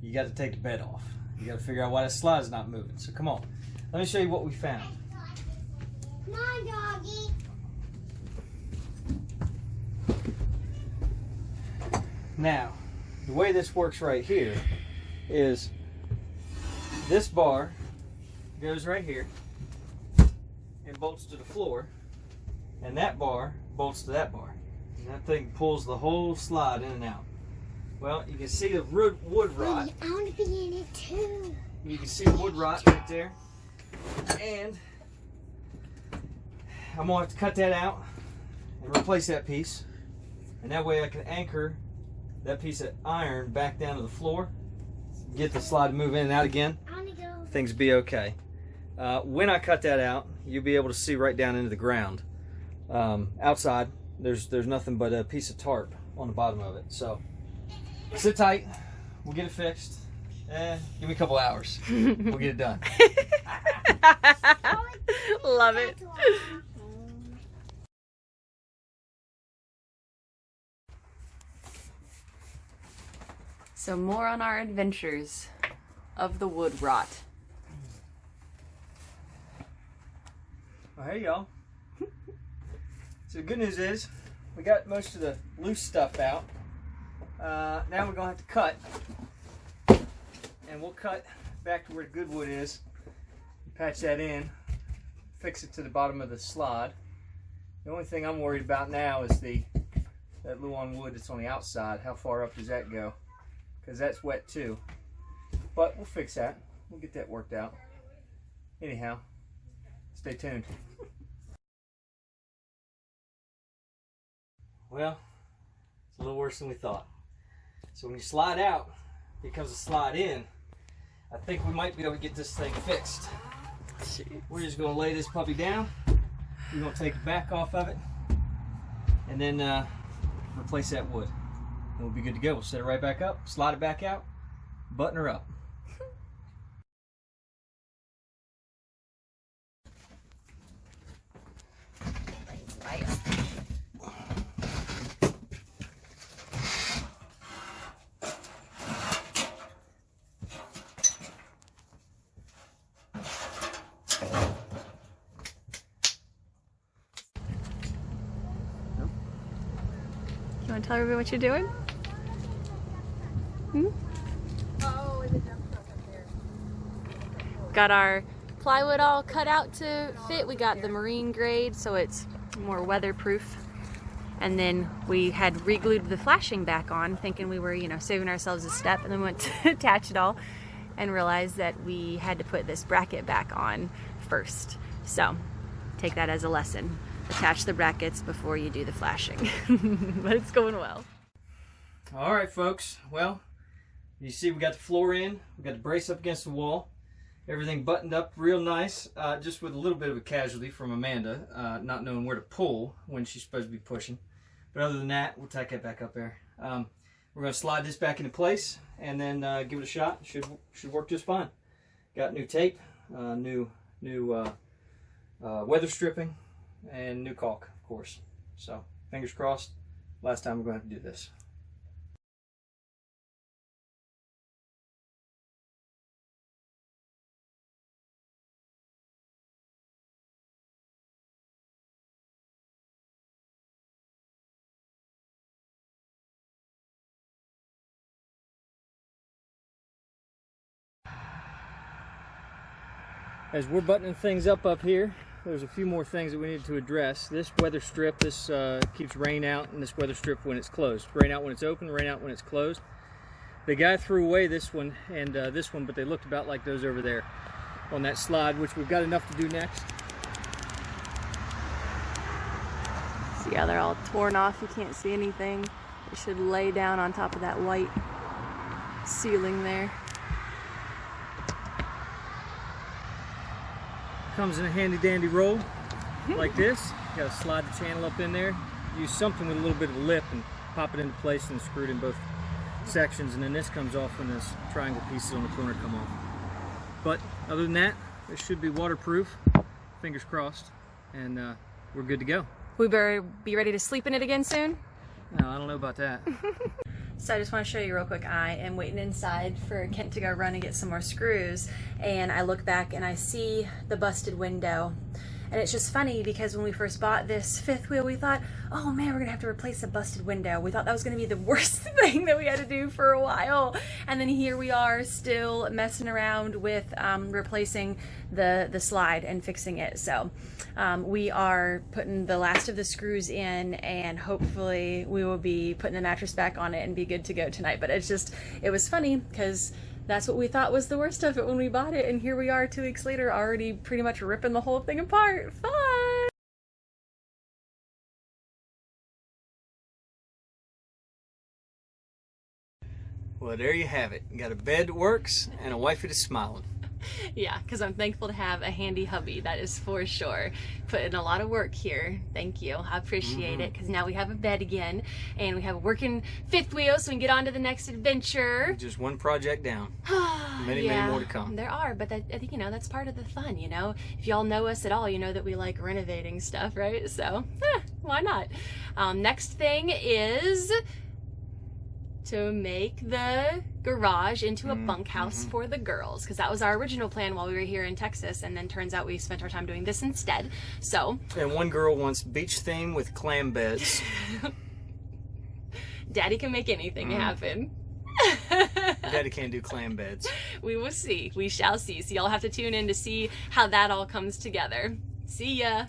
you got to take the bed off. You got to figure out why that slide is not moving. So come on, let me show you what we found. Come on, doggy. Now, the way this works right here is this bar goes right here and bolts to the floor, and that bar bolts to that bar. And that thing pulls the whole slide in and out. Well, you can see the wood rot. I want to be in it too. You can see the wood rot right there. And I'm going to have to cut that out and replace that piece. And that way I can anchor that piece of iron back down to the floor, get the slide to move in and out again. I want to go. Things be okay. When I cut that out, you'll be able to see right down into the ground. Outside, there's nothing but a piece of tarp on the bottom of it. So sit tight. We'll get it fixed. Give me a couple hours. We'll get it done. Love it. So more on our adventures of the wood rot. Well, hey y'all. So the good news is we got most of the loose stuff out. Now we're gonna have to cut, and we'll cut back to where the good wood is, patch that in, fix it to the bottom of the slide. The only thing I'm worried about now is that Luan wood that's on the outside. How far up does that go? Because that's wet too. But we'll fix that. We'll get that worked out. Anyhow, stay tuned. Well, it's a little worse than we thought. So when you slide out, it becomes a slide in. I think we might be able to get this thing fixed. Jeez. We're just going to lay this puppy down. We're going to take the back off of it, and then replace that wood. And we'll be good to go. We'll set it right back up, slide it back out, button her up. You want to tell everybody what you're doing? Oh, and the dump truck up there. Got our plywood all cut out to fit. We got the marine grade, so it's more weatherproof. And then we had re-glued the flashing back on, thinking we were, saving ourselves a step, and then went to attach it all and realized that we had to put this bracket back on first. So take that as a lesson. Attach the brackets before you do the flashing. But it's going well. All right, folks. Well, you see we got the floor in. We got the brace up against the wall. Everything buttoned up real nice, just with a little bit of a casualty from Amanda, not knowing where to pull when she's supposed to be pushing. But other than that, we'll tack that back up there. We're going to slide this back into place and then give it a shot. Should work just fine. Got new tape, new weather stripping, and new caulk, of course. So fingers crossed. Last time we're going to have to do this. As we're buttoning things up here, there's a few more things that we need to address. This weather strip, this keeps rain out, and this weather strip when it's closed. Rain out when it's open, rain out when it's closed. The guy threw away this one and this one, but they looked about like those over there on that slide, which we've got enough to do next. See how they're all torn off, you can't see anything. It should lay down on top of that white ceiling there. Comes in a handy dandy roll like this. You gotta slide the channel up in there. Use something with a little bit of a lip and pop it into place and screw it in both sections, and then this comes off when this triangle pieces on the corner come off. But other than that, this should be waterproof, fingers crossed, and we're good to go. We better be ready to sleep in it again soon. No, I don't know about that. So I just want to show you real quick. I am waiting inside for Kent to go run and get some more screws, and I look back and I see the busted window. And it's just funny because when we first bought this fifth wheel, we thought, oh man, we're gonna have to replace a busted window. We thought that was gonna be the worst thing that we had to do for a while. And then here we are still messing around with replacing the slide and fixing it. So we are putting the last of the screws in, and hopefully we will be putting the mattress back on it and be good to go tonight. But it was funny because that's what we thought was the worst of it when we bought it, and here we are 2 weeks later already pretty much ripping the whole thing apart. Fun! Well, there you have it. You got a bed that works and a wifey that's smiling. Yeah, because I'm thankful to have a handy hubby, that is for sure. Put in a lot of work here. Thank you. I appreciate it, because now we have a bed again, and we have a working fifth wheel, so we can get on to the next adventure. Just one project down. Many more to come. There are, but I think, that's part of the fun, If y'all know us at all, you know that we like renovating stuff, right? So, why not? Next thing is to make the garage into a bunkhouse for the girls, because that was our original plan while we were here in Texas, and then turns out we spent our time doing this instead. So, and one girl wants beach theme with clam beds. Daddy can make anything happen. Daddy can't do clam beds. We will see. We shall see. So y'all have to tune in to see how that all comes together. See ya.